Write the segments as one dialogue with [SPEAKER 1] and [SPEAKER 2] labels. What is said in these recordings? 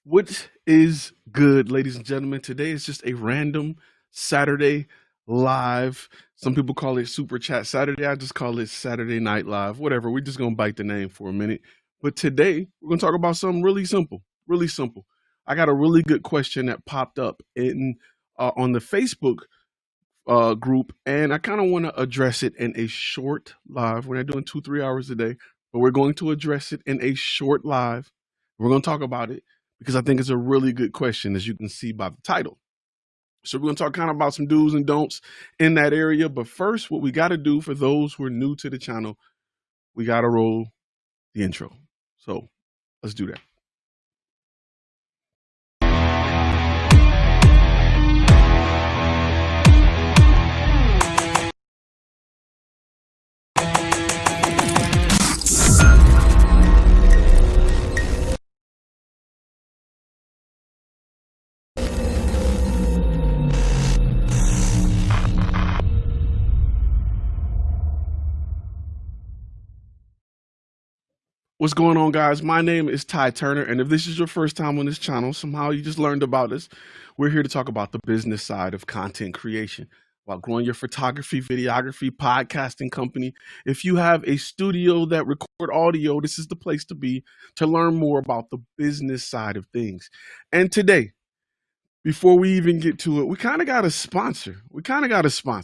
[SPEAKER 1] What is good, ladies and gentlemen? Today is just a random Saturday live. Some people call it Super Chat Saturday. I just call it Saturday Night Live. Whatever. We're just going to bite the name for a minute. But today, we're going to talk about something really simple. Really simple. I got a really good question that popped up on the Facebook group, and I kind of want to address it in a short live. We're not doing 2-3 hours a day, but we're going to address it in a short live. We're going to talk about it because I think it's a really good question, as you can see by the title. So we're going to talk kind of about some do's and don'ts in that area. But first, what we got to do for those who are new to the channel, we got to roll the intro. So let's do that. What's going on, guys? My name is Ty Turner, and if this is your first time on this channel, somehow you just learned about us, we're here to talk about the business side of content creation while growing your photography, videography, podcasting company. If you have a studio that record audio, this is the place to be to learn more about the business side of things. And today, before we even get to it, we kind of got a sponsor. We definitely got a sponsor.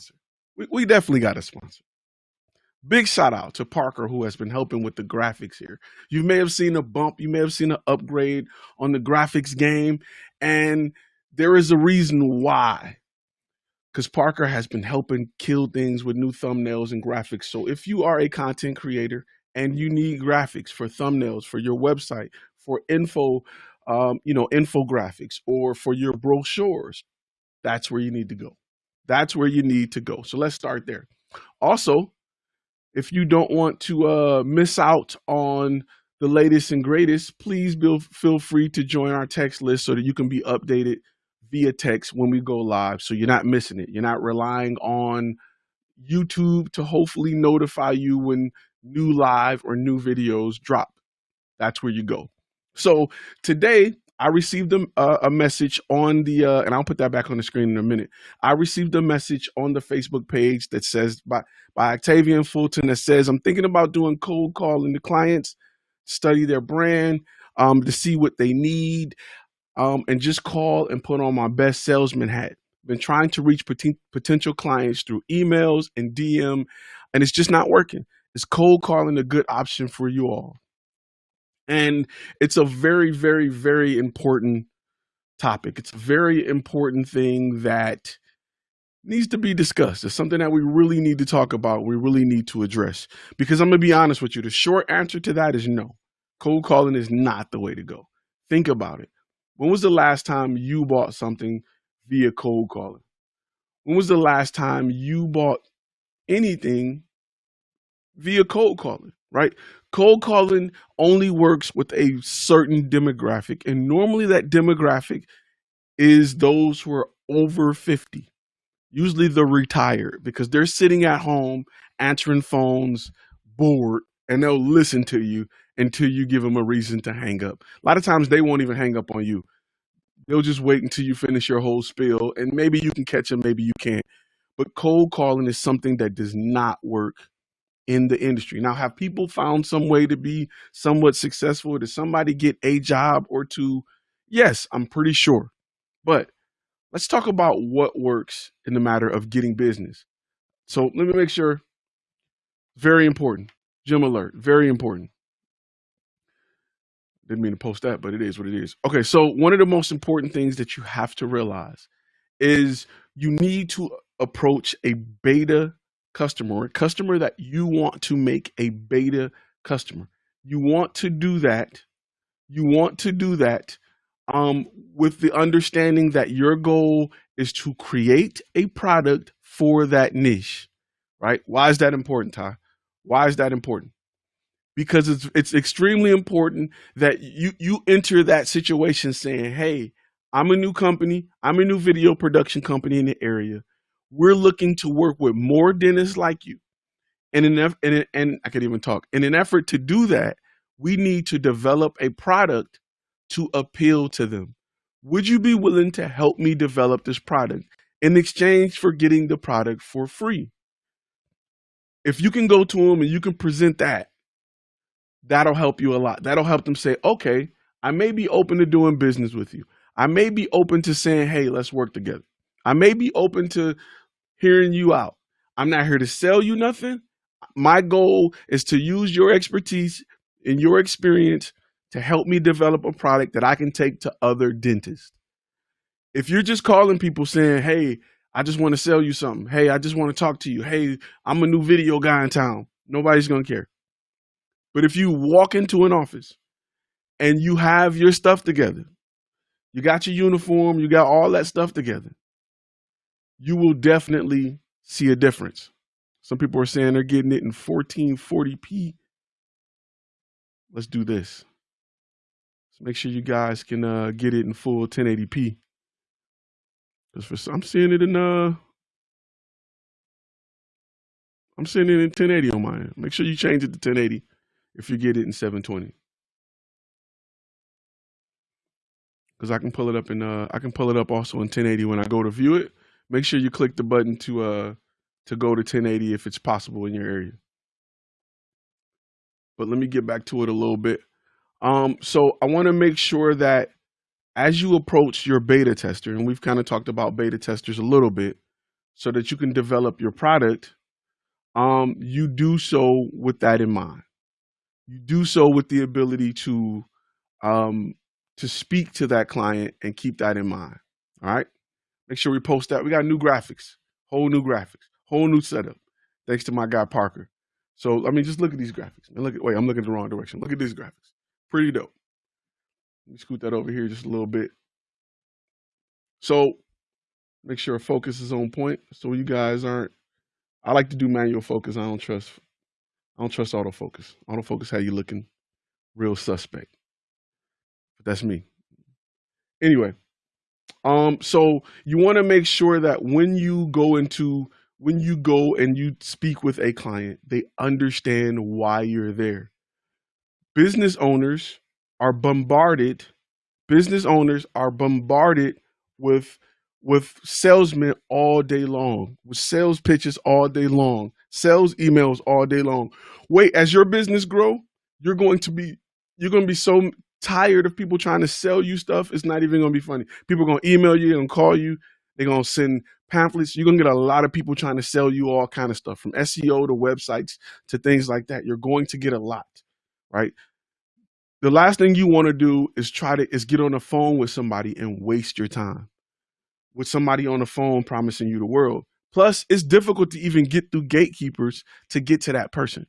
[SPEAKER 1] Big shout out to Parker, who has been helping with the graphics here. You may have seen a bump, you may have seen an upgrade on the graphics game, and there is a reason why. Because Parker has been helping kill things with new thumbnails and graphics. So if you are a content creator and you need graphics for thumbnails, for your website, for infographics, or for your brochures, that's where you need to go. That's where you need to go. So let's start there. Also, if you don't want to miss out on the latest and greatest, please feel free to join our text list so that you can be updated via text when we go live. So you're not missing it. You're not relying on YouTube to hopefully notify you when new live or new videos drop. That's where you go. So today, I received a message on the, and I'll put that back on the screen in a minute. I received a message on the Facebook page that says, by Octavian Fulton, that says, I'm thinking about doing cold calling to clients, study their brand, to see what they need, and just call and put on my best salesman hat. Been trying to reach potential clients through emails and DM, and it's just not working. Is cold calling a good option for you all? And it's a very, very, very important topic. It's a very important thing that needs to be discussed. It's something that we really need to talk about. We really need to address. Because I'm going to be honest with you. The short answer to that is no. Cold calling is not the way to go. Think about it. When was the last time you bought something via cold calling? When was the last time you bought anything via cold calling, right? Cold calling only works with a certain demographic, and normally that demographic is those who are over 50. Usually they're retired because they're sitting at home answering phones, bored, and they'll listen to you until you give them a reason to hang up. A lot of times they won't even hang up on you. They'll just wait until you finish your whole spiel, and maybe you can catch them, maybe you can't. But cold calling is something that does not work in the industry. Now, have people found some way to be somewhat successful? Did somebody get a job or two? Yes, I'm pretty sure. But let's talk about what works in the matter of getting business. So let me make sure. Very important. Gym alert. Very important. Didn't mean to post that, but it is what it is. Okay, so one of the most important things that you have to realize is you need to approach a beta customer, a customer that you want to make a beta customer. You want to do that. With the understanding that your goal is to create a product for that niche, right? Why is that important, Ty? Why is that important? Because it's extremely important that you enter that situation saying, hey, I'm a new company. I'm a new video production company in the area. We're looking to work with more dentists like you. And I could even talk. In an effort to do that, we need to develop a product to appeal to them? Would you be willing to help me develop this product in exchange for getting the product for free? If you can go to them and you can present that, that'll help you a lot. That'll help them say, okay, I may be open to doing business with you. I may be open to saying, hey, let's work together. I may be open to hearing you out. I'm not here to sell you nothing. My goal is to use your expertise and your experience to help me develop a product that I can take to other dentists. If you're just calling people saying, hey, I just want to sell you something. Hey, I just want to talk to you. Hey, I'm a new video guy in town. Nobody's going to care. But if you walk into an office and you have your stuff together, you got your uniform, you got all that stuff together, you will definitely see a difference. Some people are saying they're getting it in 1440p. Let's do this. Let's make sure you guys can get it in full 1080p. Because I'm seeing it in 1080 on mine. Make sure you change it to 1080 if you get it in 720. Because I can pull it up also in 1080 when I go to view it. Make sure you click the button to go to 1080 if it's possible in your area. But let me get back to it a little bit. So I want to make sure that as you approach your beta tester, and we've kind of talked about beta testers a little bit, so that you can develop your product, you do so with that in mind. You do so with the ability to speak to that client and keep that in mind. All right. Make sure we post that. We got new graphics, whole new setup. Thanks to my guy, Parker. So, I mean, just look at these graphics. And wait, I'm looking in the wrong direction. Look at these graphics. Pretty dope. Let me scoot that over here just a little bit. So make sure focus is on point. So you guys aren't, I like to do manual focus. I don't trust autofocus. Autofocus had you looking real suspect. But that's me. Anyway, so you want to make sure that when you go and you speak with a client, they understand why you're there. Business owners are bombarded with salesmen all day long, with sales pitches all day long, sales emails all day long. Wait, as your business grow, you're going to be so tired of people trying to sell you stuff. It's not even going to be funny. People are going to email you, they're going to call you, they're going to send pamphlets. You're going to get a lot of people trying to sell you all kind of stuff, from SEO to websites to things like that. You're going to get a lot, right? The last thing you want to do is get on the phone with somebody and waste your time with somebody on the phone promising you the world. Plus, it's difficult to even get through gatekeepers to get to that person.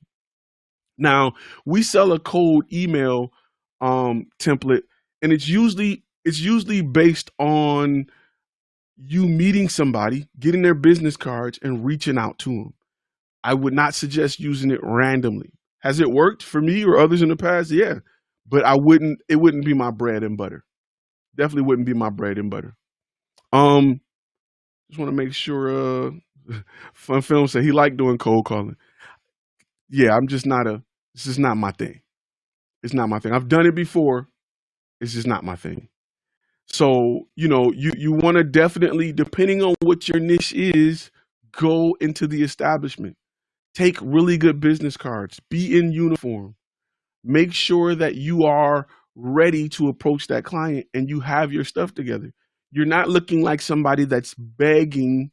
[SPEAKER 1] Now, we sell a cold email template, and it's usually based on you meeting somebody, getting their business cards, and reaching out to them. I would not suggest using it randomly. Has it worked for me or others in the past? Yeah. But it wouldn't be my bread and butter. Definitely wouldn't be my bread and butter. Just want to make sure, Fun Film said he liked doing cold calling. Yeah, this is not my thing. It's not my thing. I've done it before. It's just not my thing. So, you want to definitely, depending on what your niche is, go into the establishment. Take really good business cards. Be in uniform. Make sure that you are ready to approach that client and you have your stuff together. You're not looking like somebody that's begging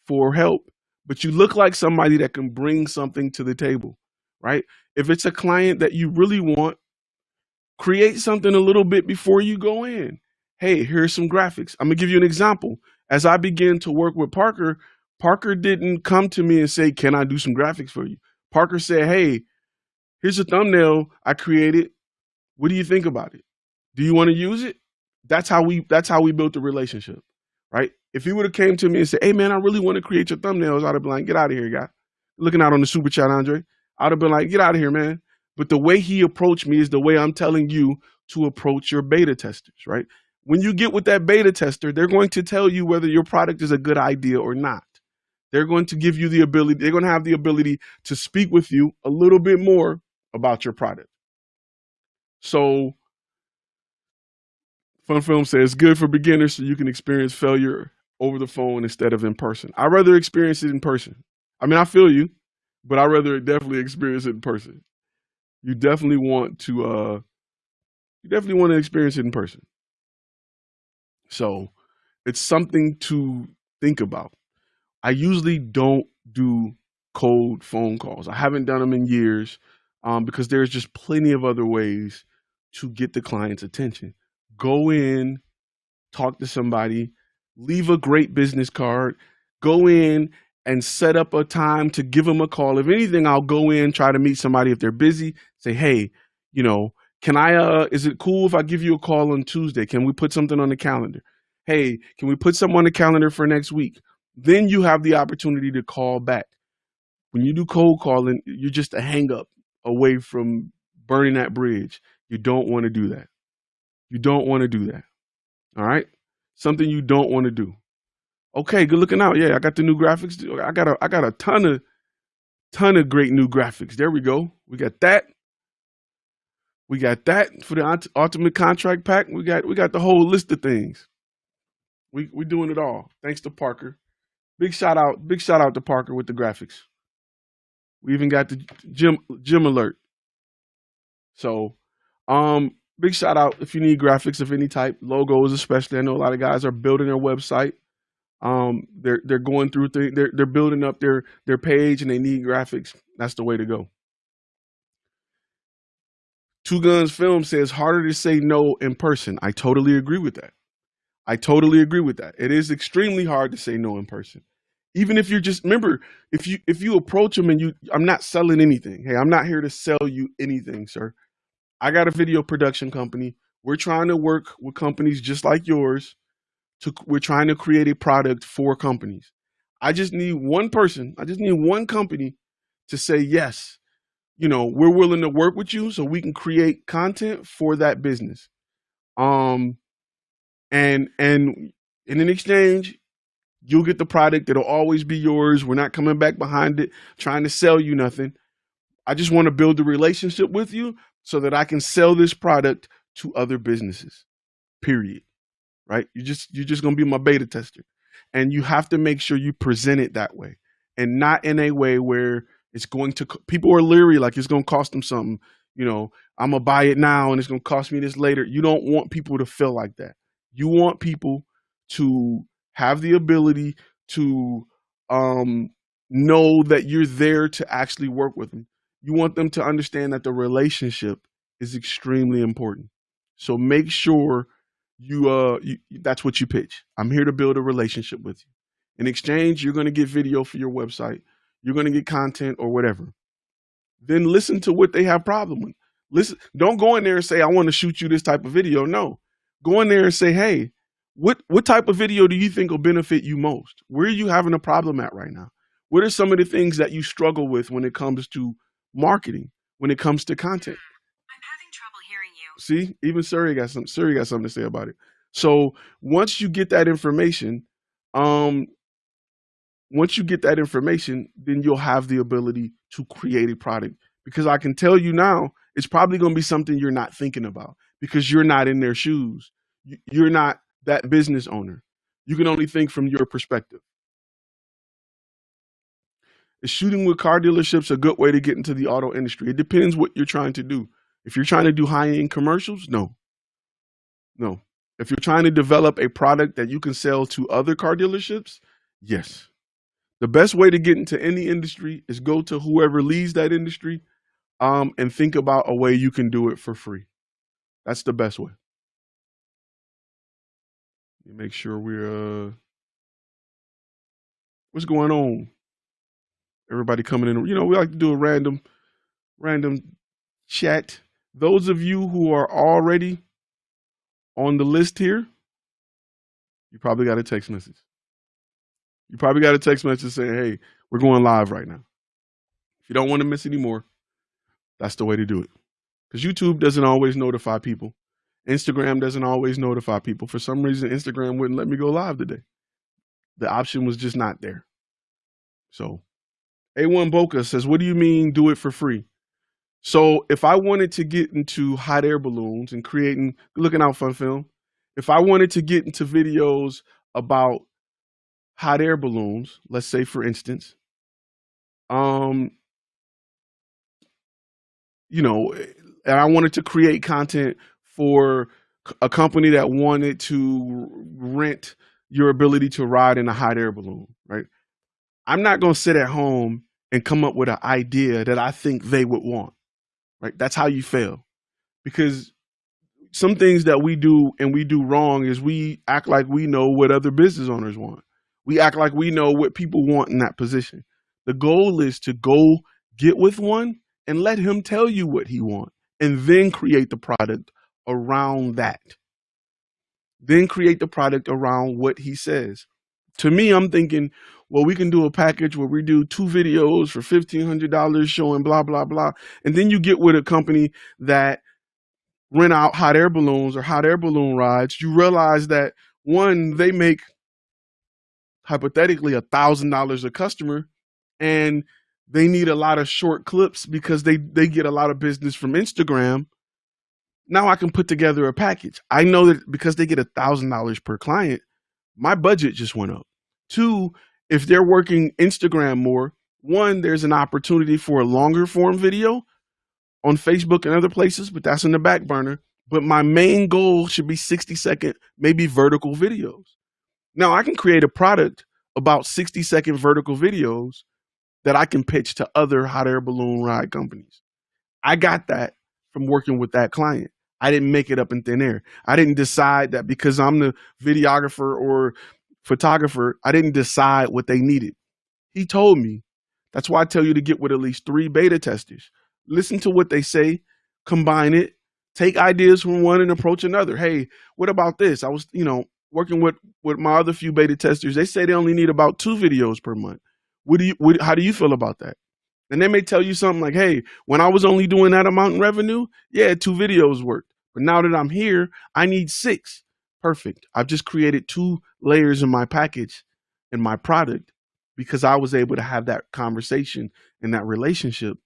[SPEAKER 1] for help, but you look like somebody that can bring something to the table, right? If it's a client that you really want, create something a little bit before you go in. Hey, here's some graphics. I'm gonna give you an example. As I began to work with Parker, Parker didn't come to me and say, can I do some graphics for you? Parker said, hey, here's a thumbnail I created. What do you think about it? Do you want to use it? That's how we built the relationship, right? If he would have came to me and said, hey man, I really want to create your thumbnails, I'd have been like, get out of here, guy. Looking out on the super chat, Andre. I'd have been like, get out of here, man. But the way he approached me is the way I'm telling you to approach your beta testers, right? When you get with that beta tester, they're going to tell you whether your product is a good idea or not. They're going to give you the ability, they're going to have the ability to speak with you a little bit more about your product. So Fun Film says, good for beginners so you can experience failure over the phone instead of in person. I'd rather experience it in person. I mean, I feel you, but I'd rather definitely experience it in person. You definitely want to experience it in person. So it's something to think about. I usually don't do cold phone calls. I haven't done them in years because there's just plenty of other ways to get the client's attention. Go in, talk to somebody, leave a great business card, go in and set up a time to give them a call. If anything, I'll go in, try to meet somebody if they're busy, say, hey, can I, is it cool if I give you a call on Tuesday? Can we put something on the calendar? Hey, can we put something on the calendar for next week? Then you have the opportunity to call back. When you do cold calling, you're just a hang up away from burning that bridge. You don't want to do that. You don't want to do that. All right? Something you don't want to do. Okay, good looking out. Yeah, I got the new graphics. I got a ton of great new graphics. There we go. We got that. We got that for the ultimate contract pack. We got the whole list of things. We're doing it all. Thanks to Parker. Big shout out to Parker with the graphics. We even got the gym alert. So, big shout out if you need graphics of any type, logos especially. I know a lot of guys are building their website. They're going through things. They're building up their page and they need graphics. That's the way to go. Two Guns Film says harder to say no in person. I totally agree with that. It is extremely hard to say no in person. Even if you're just, remember, if you approach them and I'm not selling anything. Hey, I'm not here to sell you anything, sir. I got a video production company. We're trying to work with companies just like yours. We're trying to create a product for companies. I just need one person. I just need one company to say, yes, we're willing to work with you so we can create content for that business. And in exchange, you'll get the product. It'll always be yours. We're not coming back behind it, trying to sell you nothing. I just want to build a relationship with you so that I can sell this product to other businesses, period. Right? You're just going to be my beta tester. And you have to make sure you present it that way and not in a way where it's going to, people are leery, like it's going to cost them something. I'm going to buy it now and it's going to cost me this later. You don't want people to feel like that. You want people to have the ability to know that you're there to actually work with them. You want them to understand that the relationship is extremely important. So make sure that's what you pitch. I'm here to build a relationship with you. In exchange, you're going to get video for your website. You're going to get content or whatever. Then listen to what they have problem with. Listen, don't go in there and say, I want to shoot you this type of video. No, go in there and say, hey, what type of video do you think will benefit you most? Where are you having a problem at right now? What are some of the things that you struggle with when it comes to marketing, when it comes to content?
[SPEAKER 2] I'm having trouble hearing you.
[SPEAKER 1] See, even Suri got something to say about it. So once you get that information, then you'll have the ability to create a product. Because I can tell you now, it's probably going to be something you're not thinking about because you're not in their shoes. You're not that business owner. You can only think from your perspective. Is shooting with car dealerships a good way to get into the auto industry? It depends what you're trying to do. If you're trying to do high-end commercials, no. If you're trying to develop a product that you can sell to other car dealerships, yes. The best way to get into any industry is go to whoever leads that industry and think about a way you can do it for free. That's the best way. Make sure we're what's going on? Everybody coming in. We like to do a random chat. Those of you who are already on the list here, you probably got a text message. You probably got a text message saying, hey, we're going live right now. If you don't want to miss any more, that's the way to do it. Because YouTube doesn't always notify people. Instagram doesn't always notify people. For some reason, Instagram wouldn't let me go live today. The option was just not there. So A1 Boca says, what do you mean do it for free? So if I wanted to get into hot air balloons and looking out Fun Film, If I wanted to get into videos about hot air balloons, let's say for instance, um, you know, and I wanted to create content for a company that wanted to rent your ability to ride in a hot air balloon, right? I'm not going to sit at home and come up with an idea that I think they would want, right? That's how you fail. Because some things that we do and we do wrong is we act like we know what other business owners want. We act like we know what people want in that position. The goal is to go get with one and let him tell you what he wants and then create the product around that. Then create the product around what he says. To me, I'm thinking, well, we can do a package where we do 2 videos for $1,500 showing blah, blah, blah. And then you get with a company that rent out hot air balloons or hot air balloon rides. You realize that one, they make hypothetically $1,000 a customer, and they need a lot of short clips because they get a lot of business from Instagram. Now I can put together a package. I know that because they get $1,000 per client, my budget just went up. 2, if they're working Instagram more, 1, there's an opportunity for a longer form video on Facebook and other places, but that's in the back burner. But my main goal should be 60-second, maybe vertical videos. Now I can create a product about 60-second vertical videos that I can pitch to other hot air balloon ride companies. I got that from working with that client. I didn't make it up in thin air. I didn't decide that because I'm the videographer or photographer, I didn't decide what they needed. He told me. That's why I tell you to get with at least 3 beta testers. Listen to what they say, combine it, take ideas from one and approach another. Hey, what about this? I was, working with my other few beta testers. They say they only need about 2 videos per month. How do you feel about that? And they may tell you something like, hey, when I was only doing that amount in revenue, yeah, 2 videos worked. But now that I'm here, I need 6. Perfect. I've just created 2 layers in my package and my product because I was able to have that conversation and that relationship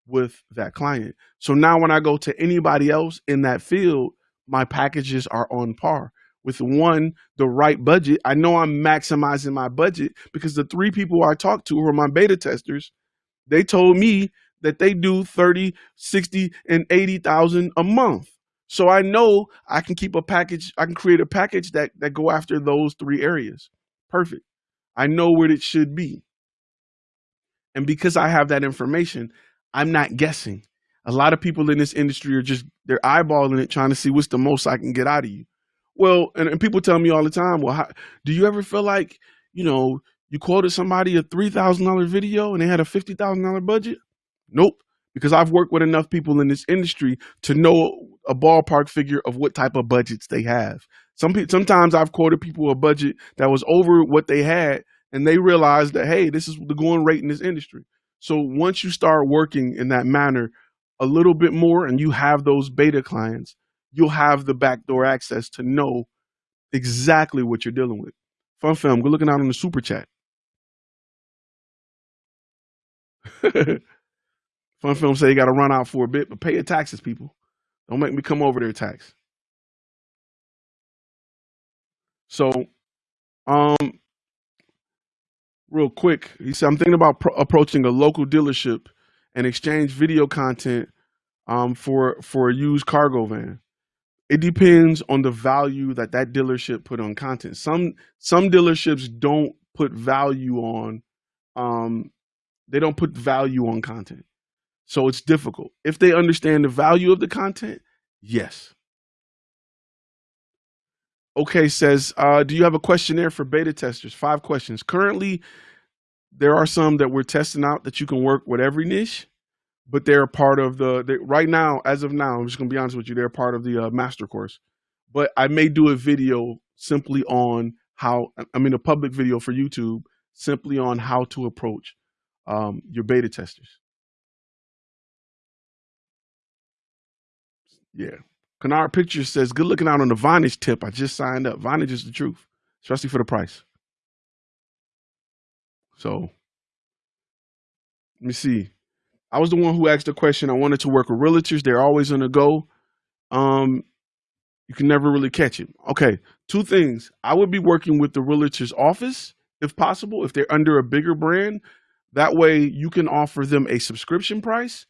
[SPEAKER 1] with that client. So now when I go to anybody else in that field, my packages are on par. With one, the right budget. I know I'm maximizing my budget because the 3 people I talked to who are my beta testers, they told me that they do 30, 60, and 80,000 a month. So I know I can keep a package. I can create a package that go after those 3 areas. Perfect. I know what it should be. And because I have that information, I'm not guessing. A lot of people in this industry are they're eyeballing it, trying to see what's the most I can get out of you. Well, and people tell me all the time, well, do you ever feel like, you quoted somebody a $3,000 video and they had a $50,000 budget? Nope. Because I've worked with enough people in this industry to know a ballpark figure of what type of budgets they have. Sometimes I've quoted people a budget that was over what they had, and they realized that, hey, this is the going rate in this industry. So once you start working in that manner a little bit more and you have those beta clients, you'll have the backdoor access to know exactly what you're dealing with. Fun Film, good looking out on the super chat. Fun Film say you got to run out for a bit, but pay your taxes, people. Don't make me come over their tax. So, real quick, he said, I'm thinking about approaching a local dealership and exchange video content for a used cargo van. It depends on the value that dealership put on content. Some dealerships don't put value on they don't put value on content. So it's difficult. If they understand the value of the content, yes. Okay, says, do you have a questionnaire for beta testers? 5 questions. Currently, there are some that we're testing out that you can work with every niche, but they're part of right now, as of now, I'm just going to be honest with you, they're part of the master course. But I may do a video simply on a public video for YouTube, simply on how to approach your beta testers. Yeah. Canard Pictures says, good looking out on the Vonage tip. I just signed up. Vonage is the truth, especially for the price. So let me see. I was the one who asked the question. I wanted to work with realtors. They're always on the go. You can never really catch it. Okay, two things. I would be working with the realtor's office if possible, if they're under a bigger brand. That way you can offer them a subscription price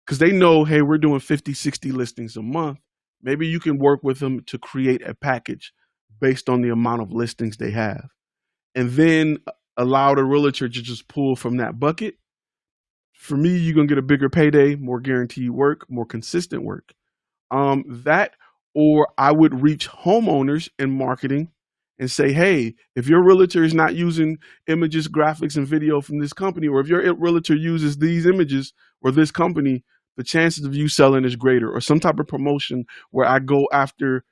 [SPEAKER 1] because they know, hey, we're doing 50, 60 listings a month. Maybe you can work with them to create a package based on the amount of listings they have. And then allow the realtor to just pull from that bucket. For me, you're going to get a bigger payday, more guaranteed work, more consistent work. That, or I would reach homeowners in marketing and say, hey, if your realtor is not using images, graphics, and video from this company, or if your realtor uses these images or this company, the chances of you selling is greater. Or some type of promotion where I go after,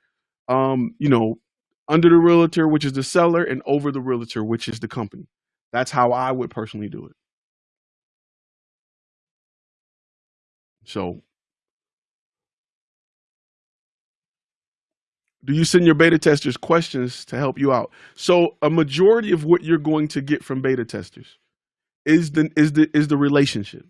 [SPEAKER 1] under the realtor, which is the seller, and over the realtor, which is the company. That's how I would personally do it. So, do you send your beta testers questions to help you out? So, a majority of what you're going to get from beta testers is the relationship,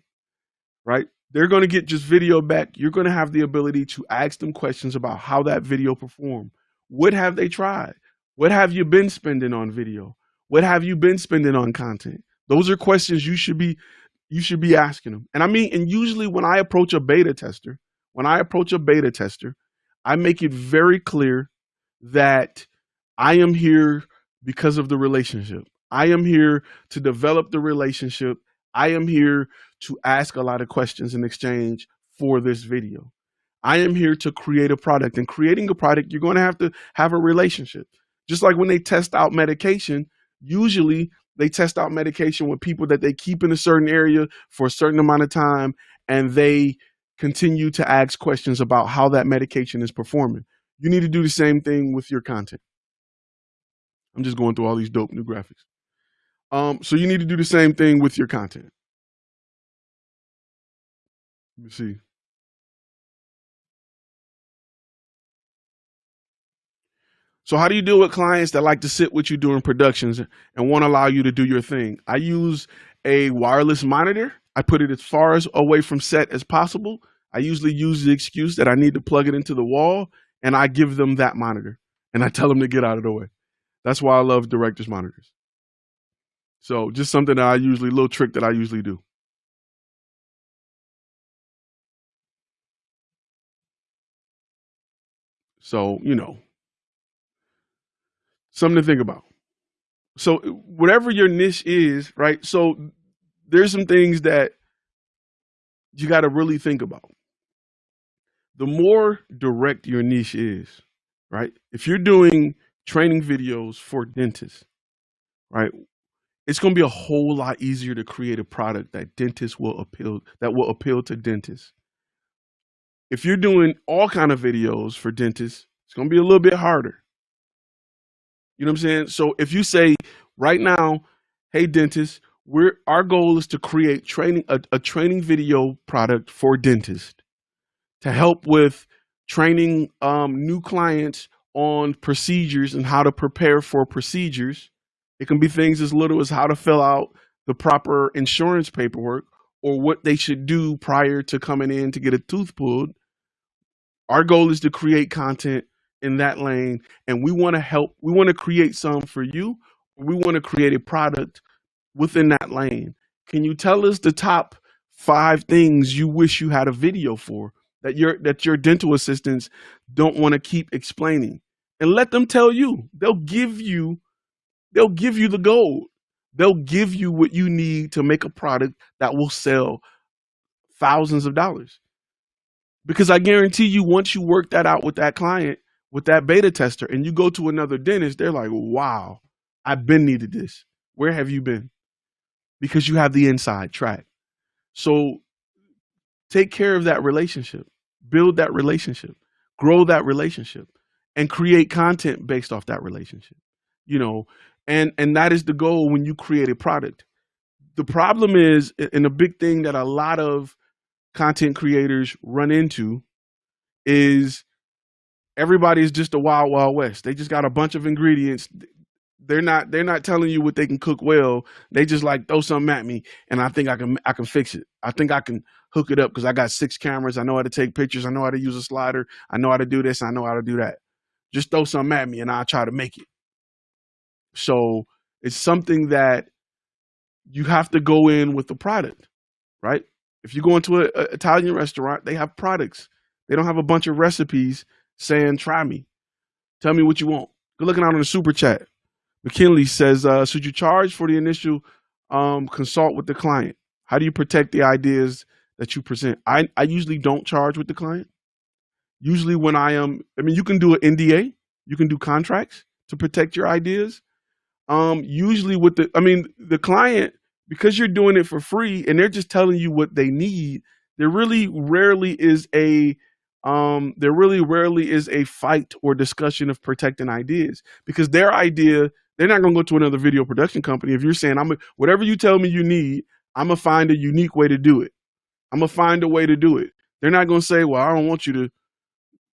[SPEAKER 1] right? They're going to get just video back. You're going to have the ability to ask them questions about how that video performed. What have they tried? What have you been spending on video? What have you been spending on content? Those are questions you should be asking them. And usually when I approach a beta tester, I make it very clear that I am here because of the relationship. I am here to develop the relationship. I am here to ask a lot of questions in exchange for this video. I am here to create a product. And creating a product, you're going to have a relationship. Just like when they test out medication, usually they test out medication with people that they keep in a certain area for a certain amount of time, and they continue to ask questions about how that medication is performing. You need to do the same thing with your content. I'm just going through all these dope new graphics. So you need to do the same thing with your content. Let me see. So how do you deal with clients that like to sit with you during productions and won't allow you to do your thing? I use a wireless monitor. I put it as far as away from set as possible. I usually use the excuse that I need to plug it into the wall, and I give them that monitor, and I tell them to get out of the way. That's why I love director's monitors. So just something that little trick that I usually do. So, something to think about. So whatever your niche is, right? So there's some things that you got to really think about. The more direct your niche is, right? If you're doing training videos for dentists, right? It's going to be a whole lot easier to create a product that will appeal to dentists. If you're doing all kind of videos for dentists, it's going to be a little bit harder. You know what I'm saying? So if you say right now, hey dentists, our goal is to create a training video product for dentists to help with training new clients on procedures and how to prepare for procedures. It can be things as little as how to fill out the proper insurance paperwork or what they should do prior to coming in to get a tooth pulled. Our goal is to create content in that lane, and we want to help. We want to create some for you. We want to create a product within that lane. Can you tell us the top 5 things you wish you had a video for that your dental assistants don't want to keep explaining? And let them tell you. They'll give you the gold. They'll give you what you need to make a product that will sell thousands of dollars. Because I guarantee you, once you work that out with that client, with that beta tester, and you go to another dentist, they're like, wow, I've been needed this. Where have you been? Because you have the inside track. So take care of that relationship, build that relationship, grow that relationship, and create content based off that relationship. And that is the goal when you create a product. The problem is, and a big thing that a lot of content creators run into is everybody is just a wild, wild west. They just got a bunch of ingredients. They're not telling you what they can cook well. They just like throw something at me, and I think I can fix it. I think I can hook it up because I got 6 cameras. I know how to take pictures. I know how to use a slider. I know how to do this. I know how to do that. Just throw something at me and I'll try to make it. So it's something that you have to go in with the product, right? If you go into an Italian restaurant, they have products. They don't have a bunch of recipes saying, try me. Tell me what you want. Good looking out on the super chat. McKinley says, should you charge for the initial consult with the client? How do you protect the ideas that you present? I usually don't charge with the client. Usually when you can do an NDA, you can do contracts to protect your ideas. Usually with the client, because you're doing it for free and they're just telling you what they need, there really rarely is a fight or discussion of protecting ideas, because their idea, they're not going to go to another video production company. If you're saying, whatever you tell me you need, I'm going to find a unique way to do it. I'm going to find a way to do it. They're not going to say, well, I don't want you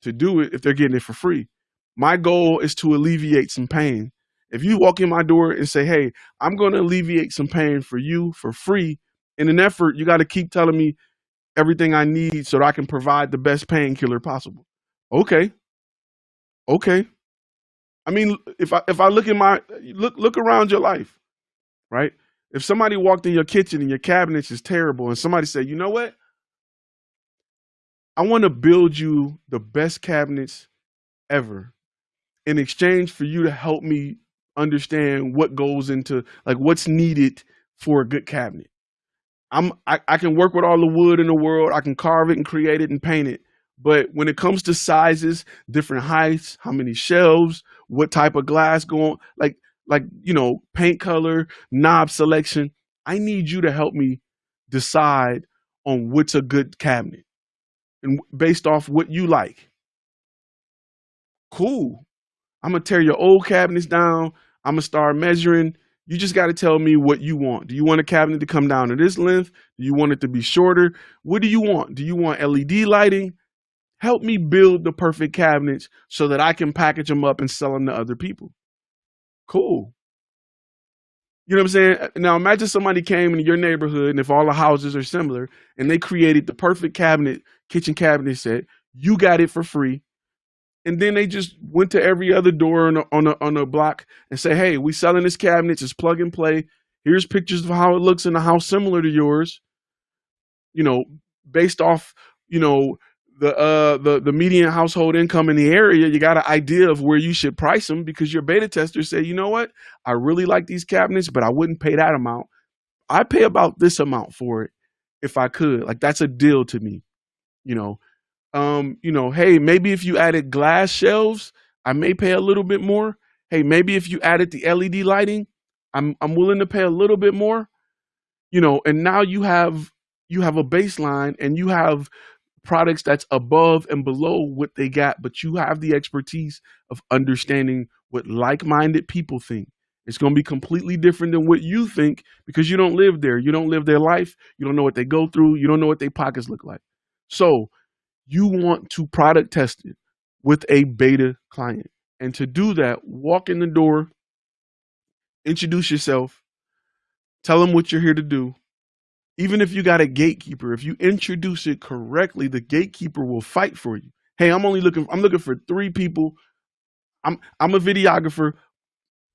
[SPEAKER 1] to do it if they're getting it for free. My goal is to alleviate some pain. If you walk in my door and say, hey, I'm going to alleviate some pain for you for free, in an effort, you got to keep telling me everything I need so that I can provide the best painkiller possible. Okay. I mean, if I look in look around your life, right? If somebody walked in your kitchen and your cabinets is terrible and somebody said, you know what? I want to build you the best cabinets ever in exchange for you to help me understand what goes into, like, what's needed for a good cabinet. I can work with all the wood in the world. I can carve it and create it and paint it. But when it comes to sizes, different heights, how many shelves, what type of glass going, like, paint color, knob selection, I need you to help me decide on what's a good cabinet and based off what you like. Cool. I'm going to tear your old cabinets down. I'm going to start measuring. You just got to tell me what you want. Do you want a cabinet to come down to this length? Do you want it to be shorter? What do you want? Do you want LED lighting? Help me build the perfect cabinets so that I can package them up and sell them to other people. Cool. You know what I'm saying? Now imagine somebody came into your neighborhood, and if all the houses are similar and they created the perfect kitchen cabinet set, you got it for free. And then they just went to every other door on a block and say, hey, we selling this cabinet. It's plug and play. Here's pictures of how it looks in a house similar to yours. Based off, the median household income in the area, you got an idea of where you should price them, because your beta testers say, you know what? I really like these cabinets, but I wouldn't pay that amount. I pay about this amount for it if I could. Like, that's a deal to me, hey, maybe if you added glass shelves, I may pay a little bit more. Hey, maybe if you added the LED lighting, I'm willing to pay a little bit more, and now you have a baseline and you have products that's above and below what they got, but you have the expertise of understanding what like-minded people think. It's going to be completely different than what you think, because you don't live there. You don't live their life. You don't know what they go through. You don't know what their pockets look like. So you want to product test it with a beta client. And to do that, walk in the door, introduce yourself, tell them what you're here to do. Even if you got a gatekeeper, if you introduce it correctly, the gatekeeper will fight for you. Hey, I'm looking for 3 people. I'm a videographer.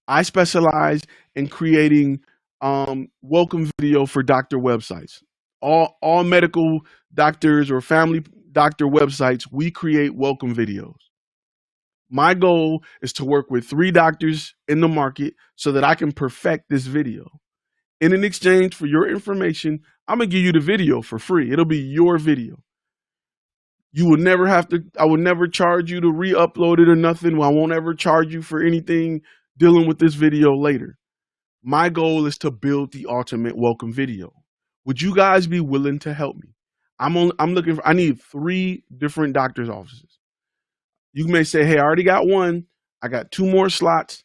[SPEAKER 1] I specialize in creating welcome video for doctor websites. All medical doctors or family doctor websites, we create welcome videos. My goal is to work with 3 doctors in the market so that I can perfect this video. And in exchange for your information, I'm going to give you the video for free. It'll be your video. I will never charge you to re-upload it or nothing. I won't ever charge you for anything dealing with this video later. My goal is to build the ultimate welcome video. Would you guys be willing to help me? I need 3 different doctor's offices. You may say, hey, I already got one. I got 2 more slots.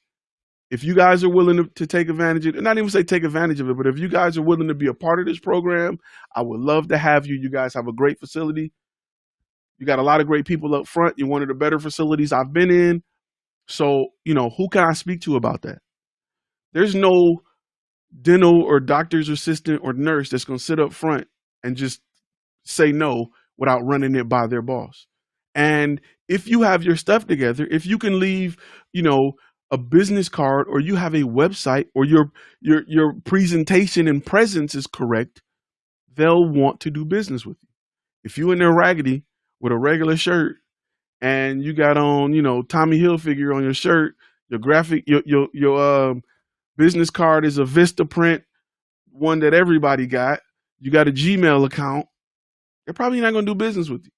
[SPEAKER 1] If you guys are willing to take advantage of it, not even say take advantage of it, but if you guys are willing to be a part of this program, I would love to have you. You guys have a great facility. You got a lot of great people up front. You're one of the better facilities I've been in. So, who can I speak to about that? There's no dental or doctor's assistant or nurse that's going to sit up front and just say no without running it by their boss. And if you have your stuff together, if you can leave, a business card, or you have a website, or your presentation and presence is correct, they'll want to do business with you. If you in there raggedy with a regular shirt and you got on, Tommy Hilfiger on your shirt, your graphic, your business card is a Vista print, one that everybody got. You got a Gmail account. They're probably not going to do business with you.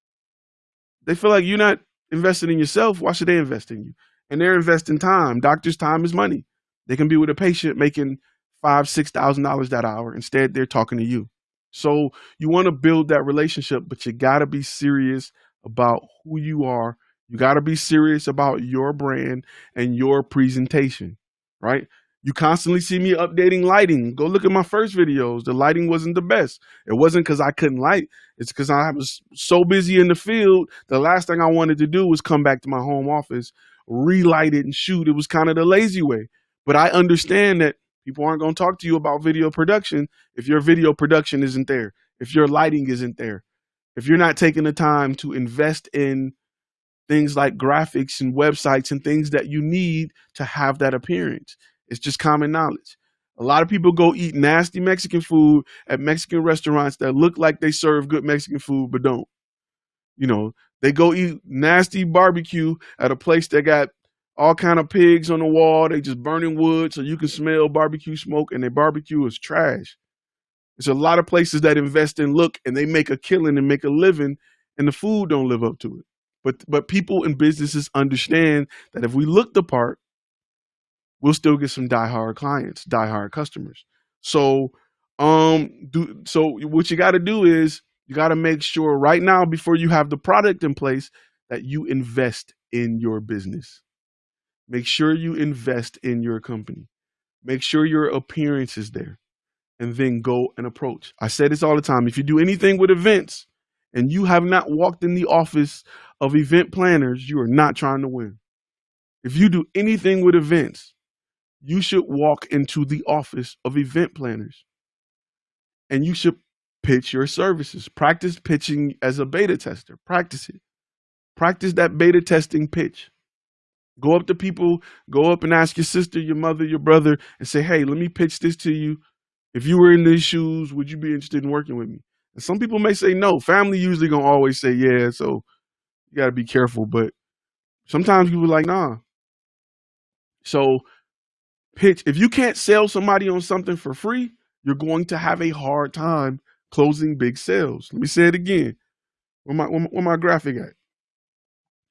[SPEAKER 1] They feel like you're not investing in yourself. Why should they invest in you? And they're investing time. Doctors' time is money. They can be with a patient making $5,000-$6,000 that hour. Instead, they're talking to you. So you want to build that relationship, but you got to be serious about who you are. You got to be serious about your brand and your presentation, right? You constantly see me updating lighting. Go look at my first videos. The lighting wasn't the best. It wasn't because I couldn't light. It's because I was so busy in the field. The last thing I wanted to do was come back to my home office, relight it and shoot. It was kind of the lazy way. But I understand that people aren't going to talk to you about video production if your video production isn't there, if your lighting isn't there, if you're not taking the time to invest in things like graphics and websites and things that you need to have that appearance. It's just common knowledge. A lot of people go eat nasty Mexican food at Mexican restaurants that look like they serve good Mexican food, but don't. They go eat nasty barbecue at a place that got all kind of pigs on the wall. They just burning wood so you can smell barbecue smoke, and their barbecue is trash. There's a lot of places that invest in look, and they make a killing and make a living, and the food don't live up to it. But people and businesses understand that if we look the part, we'll still get some diehard clients, diehard customers. So, what you got to do is you got to make sure right now, before you have the product in place, that you invest in your business. Make sure you invest in your company. Make sure your appearance is there, and then go and approach. I say this all the time. If you do anything with events and you have not walked in the office of event planners, you are not trying to win. If you do anything with events, you should walk into the office of event planners and you should pitch your services. Practice pitching as a beta tester. Practice it. Practice that beta testing pitch. Go up to people, go up and ask your sister, your mother, your brother, and say, hey, let me pitch this to you. If you were in these shoes, would you be interested in working with me? And some people may say no. Family usually gonna always say yeah, so you gotta be careful. But sometimes people are like, nah. So pitch. If you can't sell somebody on something for free, you're going to have a hard time closing big sales. Let me say it again. Where my graphic at?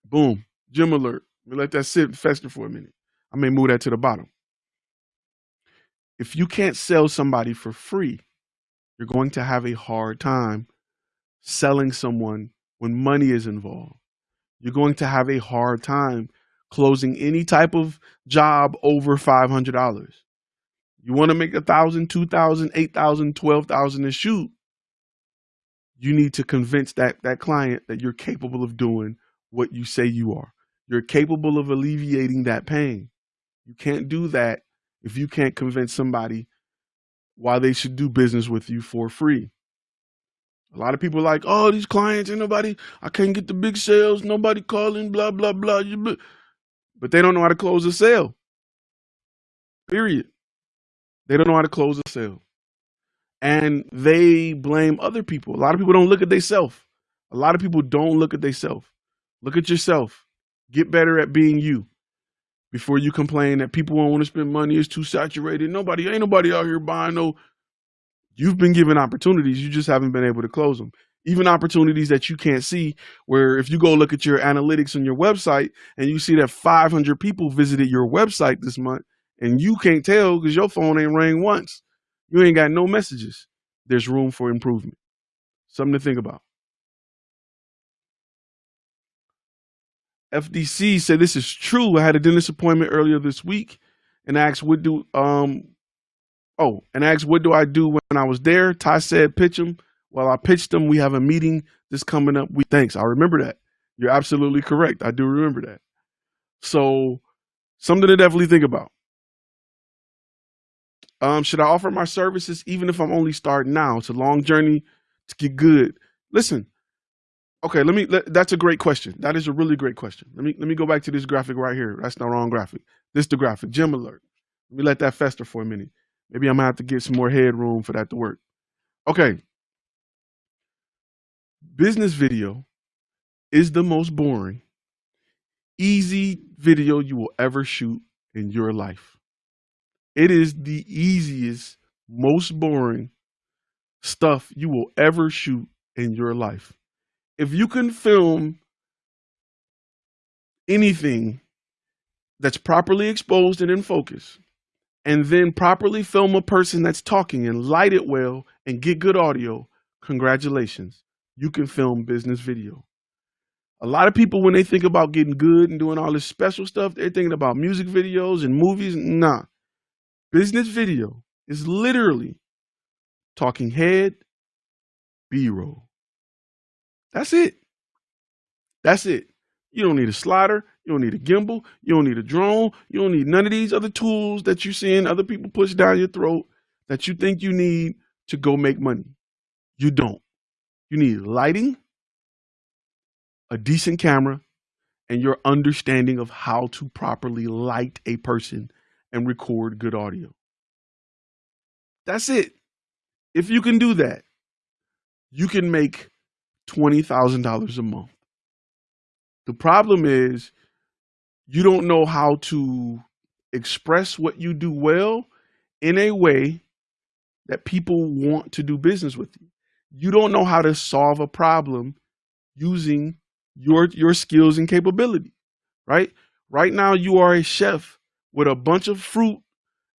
[SPEAKER 1] Boom. Gym alert. Let me let that sit and fester for a minute. I may move that to the bottom. If you can't sell somebody for free, you're going to have a hard time selling someone when money is involved. You're going to have a hard time closing any type of job over $500. You want to make $1,000, $2,000, $8,000, $12,000 a shoot. You need to convince that client that you're capable of doing what you say you are. You're capable of alleviating that pain. You can't do that if you can't convince somebody why they should do business with you for free. A lot of people are like, oh, these clients, ain't nobody, I can't get the big sales, nobody calling, blah, blah, blah. But they don't know how to close a sale. Period. They don't know how to close a sale. And they blame other people. A lot of people don't look at themselves. A lot of people don't look at themselves. Look at yourself. Get better at being you before you complain that people won't want to spend money. It's too saturated. Ain't nobody out here buying no. You've been given opportunities. You just haven't been able to close them. Even opportunities that you can't see, where if you go look at your analytics on your website and you see that 500 people visited your website this month and you can't tell because your phone ain't rang once, you ain't got no messages, there's room for improvement. Something to think about. FDC said this is true. I had a dentist appointment earlier this week and asked what do I do when I was there? Ty said pitch them. Well, I pitched them. We have a meeting this coming up. Thanks. I remember that. You're absolutely correct. I do remember that. So something to definitely think about. Should I offer my services even if I'm only starting now? It's a long journey to get good. Listen, Okay, that's a great question. That is a really great question. Let me go back to this graphic right here. That's the wrong graphic. This the graphic. Gym alert. Let me let that fester for a minute. Maybe I'm gonna have to get some more headroom for that to work. Okay. Business video is the most boring, easy video you will ever shoot in your life. It is the easiest, most boring stuff you will ever shoot in your life. If you can film anything that's properly exposed and in focus, and then properly film a person that's talking and light it well and get good audio, congratulations. You can film business video. A lot of people, when they think about getting good and doing all this special stuff, they're thinking about music videos and movies. Nah. Business video is literally talking head, B-roll. That's it. That's it. You don't need a slider. You don't need a gimbal. You don't need a drone. You don't need none of these other tools that you're seeing other people push down your throat that you think you need to go make money. You don't. You need lighting, a decent camera, and your understanding of how to properly light a person and record good audio. That's it. If you can do that, you can make $20,000 a month. The problem is you don't know how to express what you do well in a way that people want to do business with you. You don't know how to solve a problem using your skills and capability, right? Right now, you are a chef with a bunch of fruit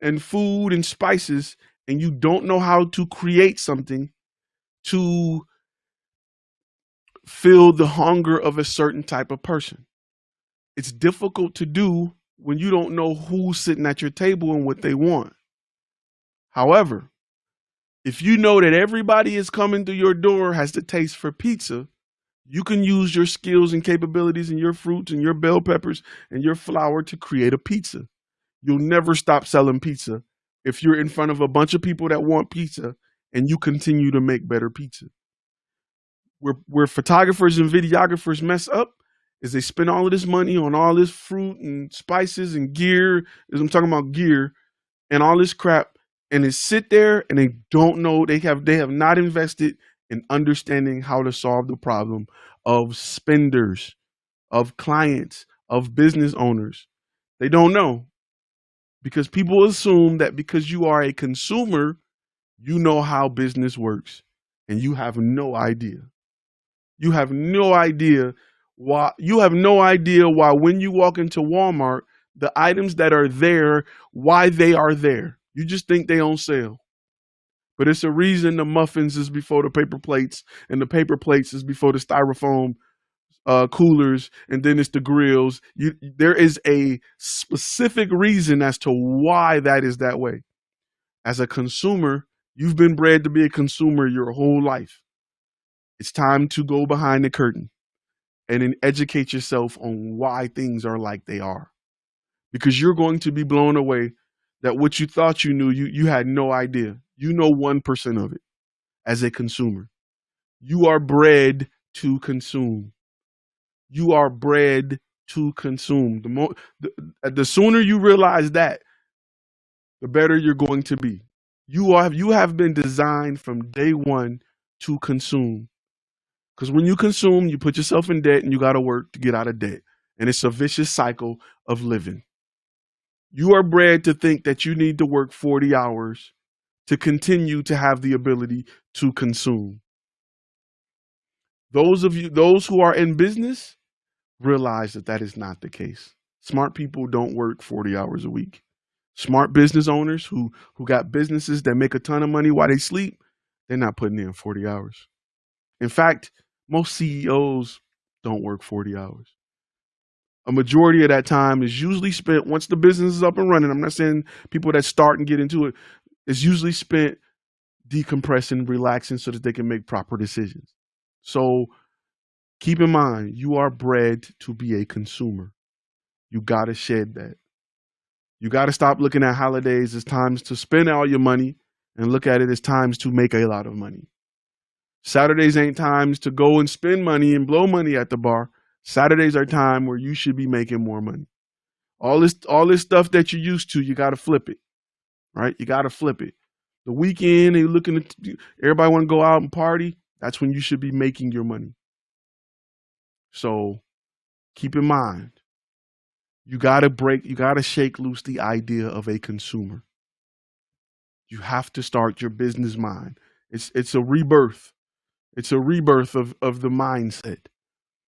[SPEAKER 1] and food and spices, and you don't know how to create something to fill the hunger of a certain type of person. It's difficult to do when you don't know who's sitting at your table and what they want. However, if you know that everybody is coming through your door has the taste for pizza, you can use your skills and capabilities and your fruits and your bell peppers and your flour to create a pizza. You'll never stop selling pizza if you're in front of a bunch of people that want pizza and you continue to make better pizza. Where photographers and videographers mess up is they spend all of this money on all this fruit and spices and gear, as I'm talking about gear, and all this crap, and they sit there and they don't know, they have not invested in understanding how to solve the problem of spenders, of clients, of business owners. They don't know because people assume that because you are a consumer, you know how business works, and you have no idea. You have no idea why. You have no idea why when you walk into Walmart, the items that are there, why they are there. You just think they on sale. But it's a reason the muffins is before the paper plates, and the paper plates is before the styrofoam coolers, and then it's the grills. There is a specific reason as to why that is that way. As a consumer, you've been bred to be a consumer your whole life. It's time to go behind the curtain and then educate yourself on why things are like they are. Because you're going to be blown away that what you thought you knew, you had no idea. You know 1% of it as a consumer. You are bred to consume. You are bred to consume. The sooner you realize that, the better you're going to be. You have been designed from day one to consume. Because when you consume, you put yourself in debt and you got to work to get out of debt. And it's a vicious cycle of living. You are bred to think that you need to work 40 hours to continue to have the ability to consume. Those who are in business, realize that that is not the case. Smart people don't work 40 hours a week. Smart business owners who got businesses that make a ton of money while they sleep, they're not putting in 40 hours. In fact, most CEOs don't work 40 hours. A majority of that time is usually spent once the business is up and running. I'm not saying people that start and get into it. It's usually spent decompressing, relaxing so that they can make proper decisions. So keep in mind, you are bred to be a consumer. You got to shed that. You got to stop looking at holidays as times to spend all your money and look at it as times to make a lot of money. Saturdays ain't times to go and spend money and blow money at the bar. Saturdays are time where you should be making more money. All this stuff that you're used to, you got to flip it, right? You got to flip it. The weekend, they looking at everybody want to go out and party. That's when you should be making your money. So keep in mind, you got to shake loose the idea of a consumer. You have to start your business mind. It's a rebirth. It's a rebirth of the mindset.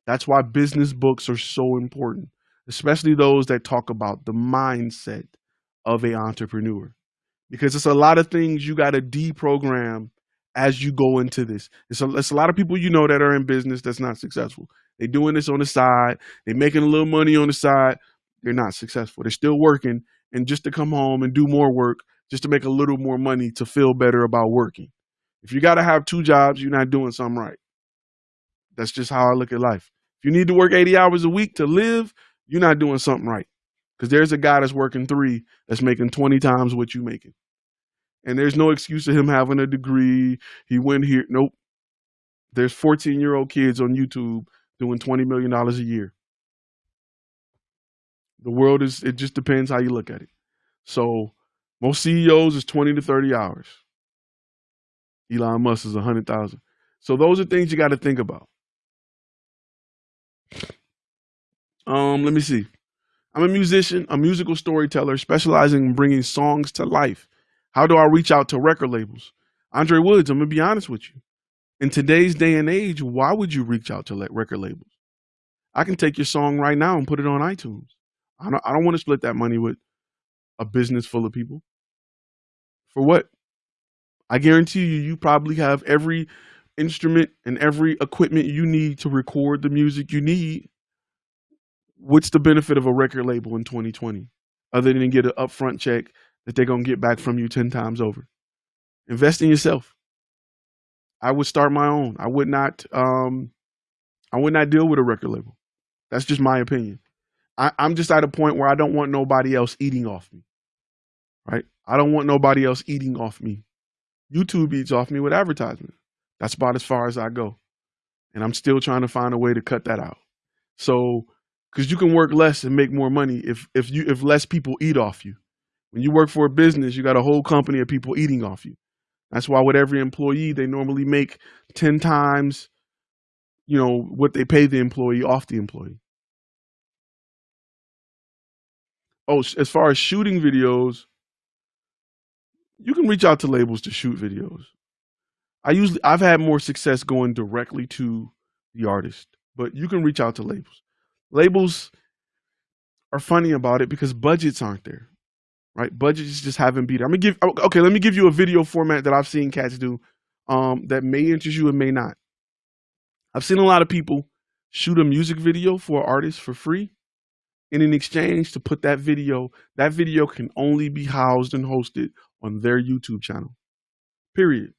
[SPEAKER 1] That's why business books are so important, especially those that talk about the mindset of a entrepreneur. Because it's a lot of things you got to deprogram as you go into this. It's a lot of people you know that are in business that's not successful. They're doing this on the side. They're making a little money on the side. They're not successful. They're still working, and just to come home and do more work, just to make a little more money to feel better about working. If you got to have 2 jobs, you're not doing something right. That's just how I look at life. If you need to work 80 hours a week to live, you're not doing something right. Because there's a guy that's working 3 that's making 20 times what you're making. And there's no excuse of him having a degree. He went here. Nope. There's 14-year-old kids on YouTube doing $20 million a year. The world it just depends how you look at it. So most CEOs is 20 to 30 hours. Elon Musk is 100,000. So those are things you got to think about. Let me see. I'm a musician, a musical storyteller specializing in bringing songs to life. How do I reach out to record labels? Andre Woods, I'm going to be honest with you. In today's day and age, why would you reach out to record labels? I can take your song right now and put it on iTunes. I don't want to split that money with a business full of people. For what? I guarantee you probably have every instrument and every equipment you need to record the music you need. What's the benefit of a record label in 2020 other than get an upfront check that they're going to get back from you 10 times over? Invest in yourself. I would start my own. I would not deal with a record label. That's just my opinion. I'm just at a point where I don't want nobody else eating off me, right? I don't want nobody else eating off me. YouTube eats off me with advertisement. That's about as far as I go. And I'm still trying to find a way to cut that out. So, because you can work less and make more money if less people eat off you. When you work for a business, you got a whole company of people eating off you. That's why with every employee, they normally make 10 times, what they pay the employee off the employee. Oh, as far as shooting videos, you can reach out to labels to shoot videos. I've had more success going directly to the artist, but you can reach out to labels. Labels are funny about it because budgets aren't there, right? Budgets just haven't been there. Let me give you a video format that I've seen cats do that may interest you and may not. I've seen a lot of people shoot a music video for an artist for free. And in exchange to put that video can only be housed and hosted on their YouTube channel, period.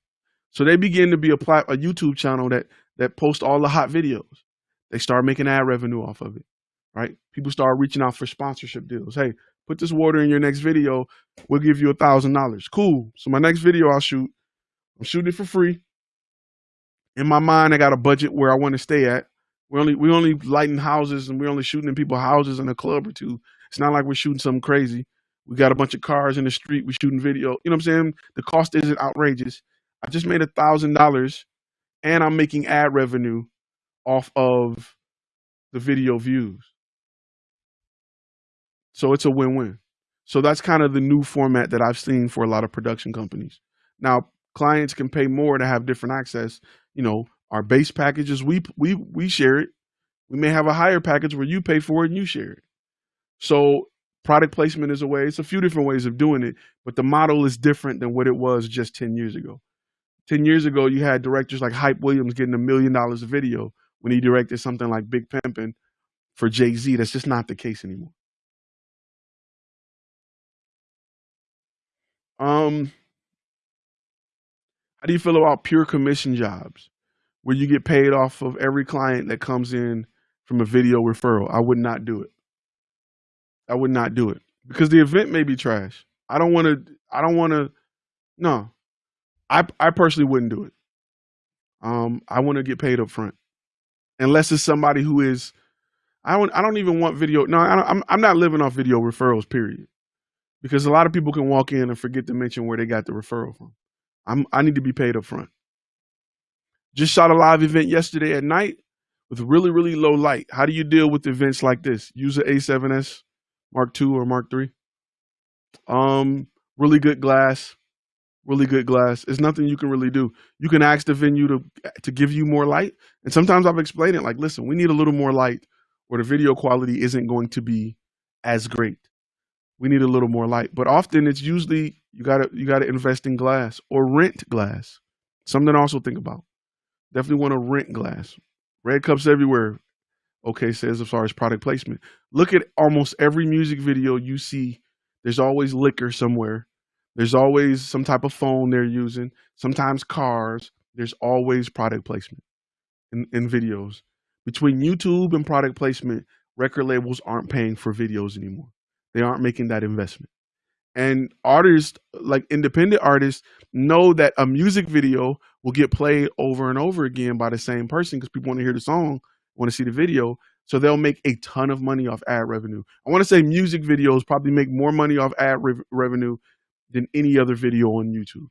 [SPEAKER 1] So they begin to be a YouTube channel that posts all the hot videos. They start making ad revenue off of it, right? People start reaching out for sponsorship deals. Hey, put this water in your next video. We'll give you $1,000. Cool. So my next video I'm shooting it for free. In my mind, I got a budget where I want to stay at. We only lighting houses and we're only shooting in people's houses in a club or two. It's not like we're shooting something crazy. We got a bunch of cars in the street. We're shooting video. You know what I'm saying? The cost isn't outrageous. I just made $1,000 and I'm making ad revenue off of the video views. So it's a win-win. So that's kind of the new format that I've seen for a lot of production companies. Now, clients can pay more to have different access. Our base packages, we share it. We may have a higher package where you pay for it and you share it. So product placement is a way. It's a few different ways of doing it, but the model is different than what it was just 10 years ago. 10 years ago, you had directors like Hype Williams getting $1 million a video when he directed something like Big Pimpin' for Jay-Z. That's just not the case anymore. How do you feel about pure commission jobs where you get paid off of every client that comes in from a video referral? I would not do it. I would not do it because the event may be trash. I don't want to, no, I personally wouldn't do it. I want to get paid up front, unless it's somebody who is. I don't even want video. No, I'm not living off video referrals. Period. Because a lot of people can walk in and forget to mention where they got the referral from. I need to be paid up front. Just shot a live event yesterday at night with really, really low light. How do you deal with events like this? Use an A7S Mark II or Mark III. Really good glass. Really good glass. There's nothing you can really do. You can ask the venue to give you more light. And sometimes I've explained it like, listen, we need a little more light or the video quality isn't going to be as great. We need a little more light. But often it's usually you gotta invest in glass or rent glass. Something to also think about. Definitely want to rent glass. Red cups everywhere. Okay, says as far as product placement. Look at almost every music video you see. There's always liquor somewhere. There's always some type of phone they're using. Sometimes cars. There's always product placement in videos. Between YouTube and product placement, record labels aren't paying for videos anymore. They aren't making that investment. And artists, like independent artists, know that a music video will get played over and over again by the same person because people want to hear the song, want to see the video. So they'll make a ton of money off ad revenue. I want to say music videos probably make more money off ad revenue than any other video on YouTube.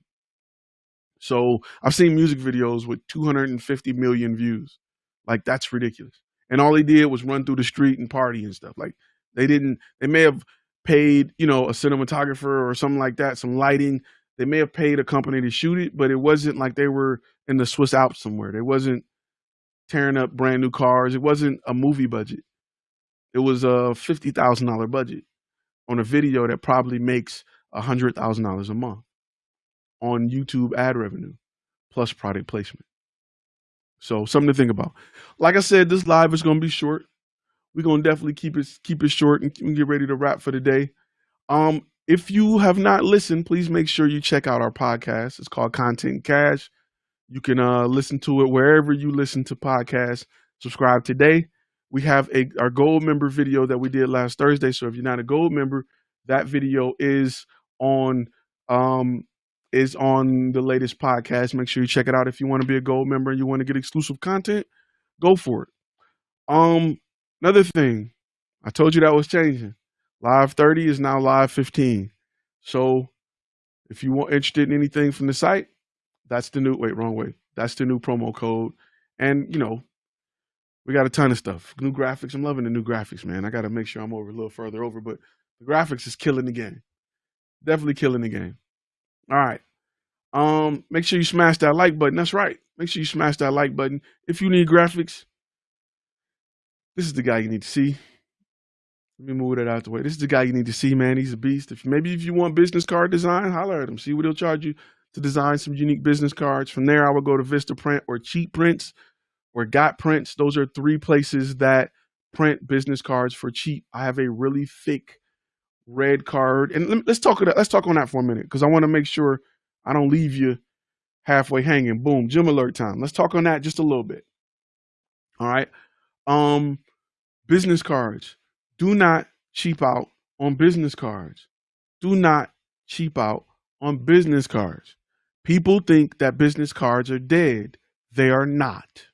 [SPEAKER 1] So I've seen music videos with 250 million views. Like, that's ridiculous. And all they did was run through the street and party and stuff. Like, they may have paid, a cinematographer or something like that, some lighting. They may have paid a company to shoot it, but it wasn't like they were in the Swiss Alps somewhere. They wasn't tearing up brand new cars. It wasn't a movie budget. It was a $50,000 budget on a video that probably makes $100,000 a month on YouTube ad revenue plus product placement. So something to think about. Like I said, this live is going to be short. We're going to definitely keep it short and get ready to wrap for the day. If you have not listened, please make sure you check out our podcast. It's called Content Cash. You can listen to it wherever you listen to podcasts. Subscribe today. We have our gold member video that we did last Thursday. So if you're not a gold member, that video is on the latest podcast. Make sure you check it out. If you want to be a gold member and you want to get exclusive content, go for it. Another thing, I told you that was changing. Live 30 is now live 15. So if you want interested in anything from the site, that's the new, wrong way. That's the new promo code. And, we got a ton of stuff. New graphics. I'm loving the new graphics, man. I got to make sure I'm a little further over, but the graphics is killing the game. Definitely killing the game. All right. Make sure you smash that like button. That's right. Make sure you smash that like button. If you need graphics, this is the guy you need to see. Let me move that out the way. This is the guy you need to see, man. He's a beast. If you want business card design, holler at him. See what he'll charge you to design some unique business cards. From there, I would go to Vistaprint or Cheap Prints or Got Prints. Those are 3 places that print business cards for cheap. I have a really thick red card. And let's talk on that for a minute, because I want to make sure I don't leave you halfway hanging. Boom, gym alert time. Let's talk on that just a little bit. All right. Business cards. Do not cheap out on business cards. Do not cheap out on business cards. People think that business cards are dead. They are not.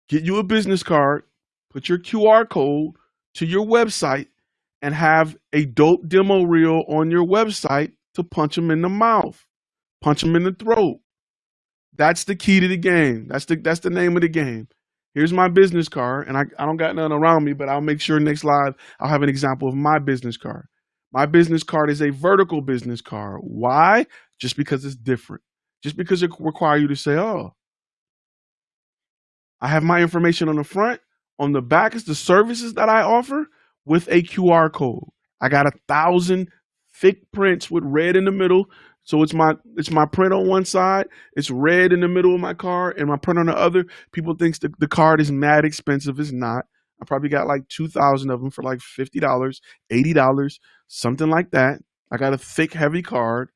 [SPEAKER 1] Get you a business card, put your QR code to your website, and have a dope demo reel on your website to punch them in the mouth, punch them in the throat. That's the key to the game. That's the name of the game. Here's my business card, and I don't got nothing around me, but I'll make sure next live I'll have an example of my business card. My business card is a vertical business card. Why? Just because it's different. Just because it requires you to say, oh, I have my information on the front. On the back is the services that I offer with a QR code. I got 1,000 thick prints with red in the middle. So it's my print on one side, it's red in the middle of my card, and my print on the other. People think the card is mad expensive. It's not. I probably got like 2,000 of them for like $50, $80, something like that. I got a thick, heavy card.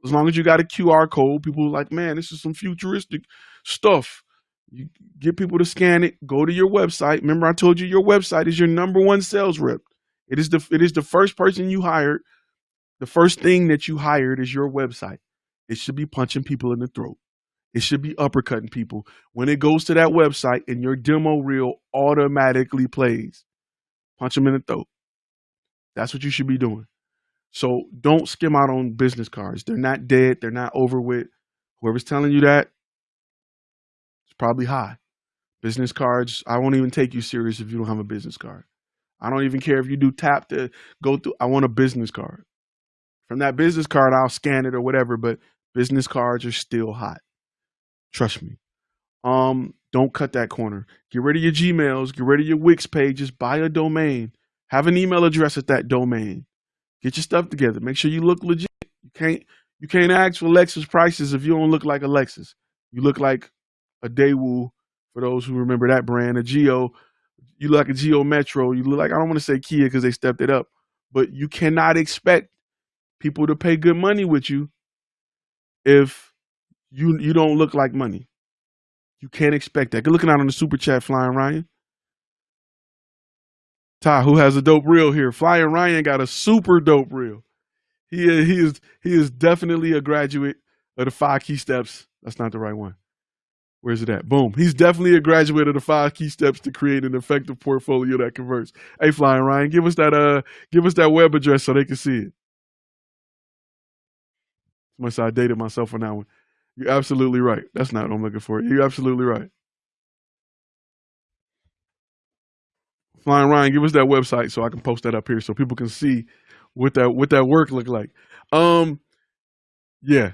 [SPEAKER 1] As long as you got a QR code, people are like, man, this is some futuristic stuff. You get people to scan it, go to your website. Remember, I told you your website is your number one sales rep. It is the first person you hired. The first thing that you hired is your website. It should be punching people in the throat. It should be uppercutting people. When it goes to that website and your demo reel automatically plays, punch them in the throat. That's what you should be doing. So don't skim out on business cards. They're not dead. They're not over with. Whoever's telling you that, it's probably high. Business cards, I won't even take you serious if you don't have a business card. I don't even care if you do tap to go through. I want a business card. From that business card, I'll scan it or whatever, but business cards are still hot. Trust me. Don't cut that corner. Get rid of your Gmails, get rid of your Wix pages, buy a domain. Have an email address at that domain. Get your stuff together. Make sure you look legit. You can't ask for Lexus prices if you don't look like a Lexus. You look like a Daewoo, for those who remember that brand, a Geo. You look like a Geo Metro. You look like, I don't want to say Kia because they stepped it up, but you cannot expect people to pay good money with you if you don't look like money. You can't expect that. Good looking out on the super chat, Flying Ryan. Ty, who has a dope reel here? Flying Ryan got a super dope reel. He is definitely a graduate of the 5 key steps. That's not the right one. Where's it at? Boom. He's definitely a graduate of the 5 key steps to create an effective portfolio that converts. Hey, Flying Ryan, give us that web address so they can see it. Must I dated myself on that one. You're absolutely right. That's not what I'm looking for. You're absolutely right. Flying Ryan, give us that website so I can post that up here so people can see what that work look like. Yeah.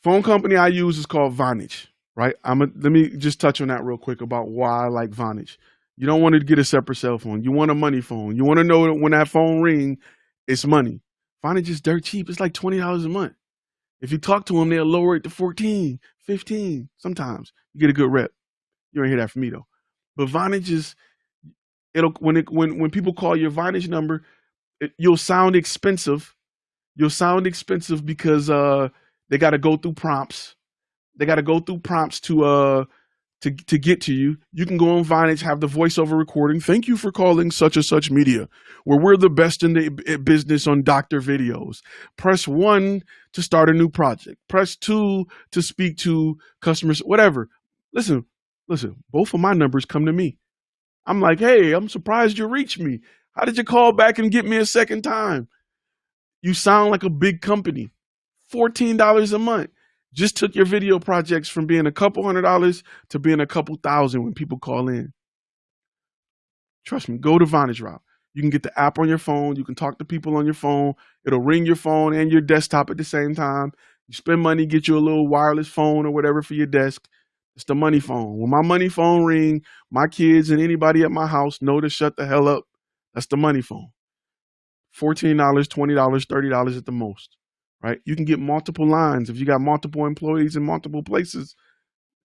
[SPEAKER 1] Phone company I use is called Vonage, right? Let me just touch on that real quick about why I like Vonage. You don't want to get a separate cell phone. You want a money phone. You want to know that when that phone ring, it's money. Vonage is dirt cheap. It's like $20 a month. If you talk to them, they'll lower it to 14, 15. Sometimes you get a good rep. You don't hear that from me though. But Vonage is, when people call your Vonage number, you'll sound expensive. You'll sound expensive because they got to go through prompts. They got to go through prompts to get to you. You can go on Vonage, have the voiceover recording. Thank you for calling such and such media, where we're the best in the business on doctor videos. Press 1 to start a new project. Press 2 to speak to customers, whatever. Listen, both of my numbers come to me. I'm like, hey, I'm surprised you reached me. How did you call back and get me a second time? You sound like a big company. $14 a month. Just took your video projects from being a couple $100 to being a couple thousand when people call in. Trust me, go to Vonage route. You can get the app on your phone. You can talk to people on your phone. It'll ring your phone and your desktop at the same time. You spend money, get you a little wireless phone or whatever for your desk. It's the money phone. When my money phone ring, my kids and anybody at my house know to shut the hell up. That's the money phone. $14, $20, $30 at the most, right? You can get multiple lines. If you got multiple employees in multiple places,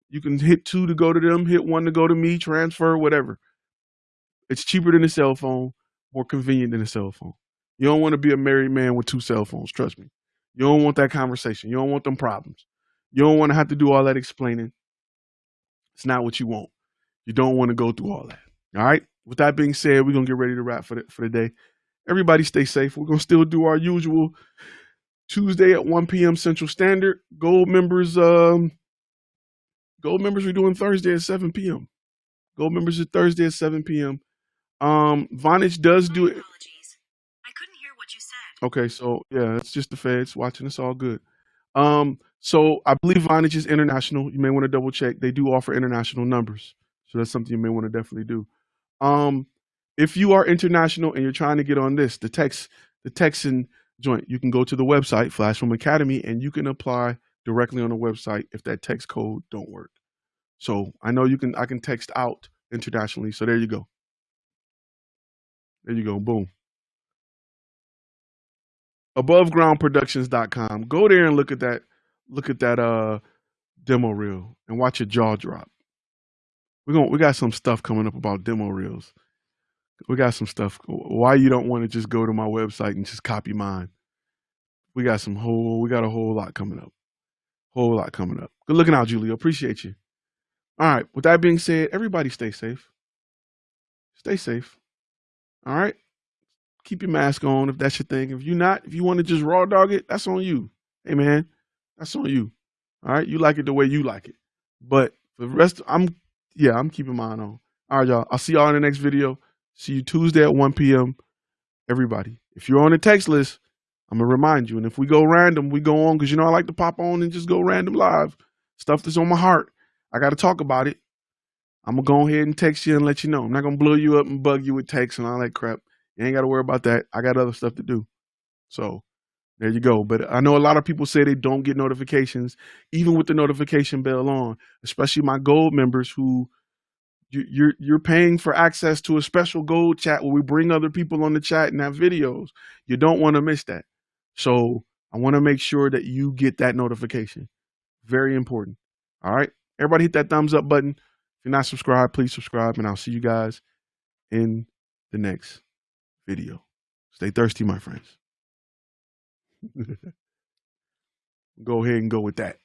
[SPEAKER 1] you can hit 2 to go to them, hit 1 to go to me, transfer, whatever. It's cheaper than a cell phone, more convenient than a cell phone. You don't want to be a married man with 2 cell phones, trust me. You don't want that conversation. You don't want them problems. You don't want to have to do all that explaining. It's not what you want. You don't want to go through all that. All right? With that being said, we're going to get ready to wrap for the day. Everybody stay safe. We're going to still do our usual Tuesday at 1 p.m. Central Standard. Gold members, we're doing Thursday at 7 p.m. Gold members are Thursday at 7 p.m. Vonage does do it.
[SPEAKER 2] Apologies. I couldn't hear what you said.
[SPEAKER 1] Okay, so yeah, it's just the feds watching. It's all good. So I believe Vonage is international. You may want to double check. They do offer international numbers, so that's something you may want to definitely do. If you are international and you're trying to get on this, the Texan joint, you can go to the website Flash From Academy and you can apply directly on the website if that text code don't work. So I know I can text out internationally. So there you go. There you go. Boom. AboveGroundProductions.com. Go there and look at that demo reel and watch your jaw drop. We got some stuff coming up about demo reels. We got some stuff. Why you don't want to just go to my website and just copy mine? We got a whole lot coming up. Whole lot coming up. Good looking out, Julio. Appreciate you. All right. With that being said, everybody stay safe. Stay safe. All right. Keep your mask on if that's your thing. If you want to just raw dog it, that's on you. Hey man, that's on you. All right, you like it the way you like it. But for the rest, I'm keeping mine on. All right, y'all. I'll see y'all in the next video. See you Tuesday at 1 p.m. Everybody, if you're on the text list, I'm gonna remind you. And if we go random, we go on because I like to pop on and just go random live. Stuff that's on my heart. I got to talk about it. I'm gonna go ahead and text you and let you know. I'm not gonna blow you up and bug you with texts and all that crap. You ain't got to worry about that. I got other stuff to do. So there you go. But I know a lot of people say they don't get notifications, even with the notification bell on, especially my gold members who you're paying for access to a special gold chat where we bring other people on the chat and have videos. You don't want to miss that. So I want to make sure that you get that notification. Very important. All right. Everybody hit that thumbs up button. If you're not subscribed, please subscribe, and I'll see you guys in the next video. Stay thirsty, my friends. Go ahead and go with that.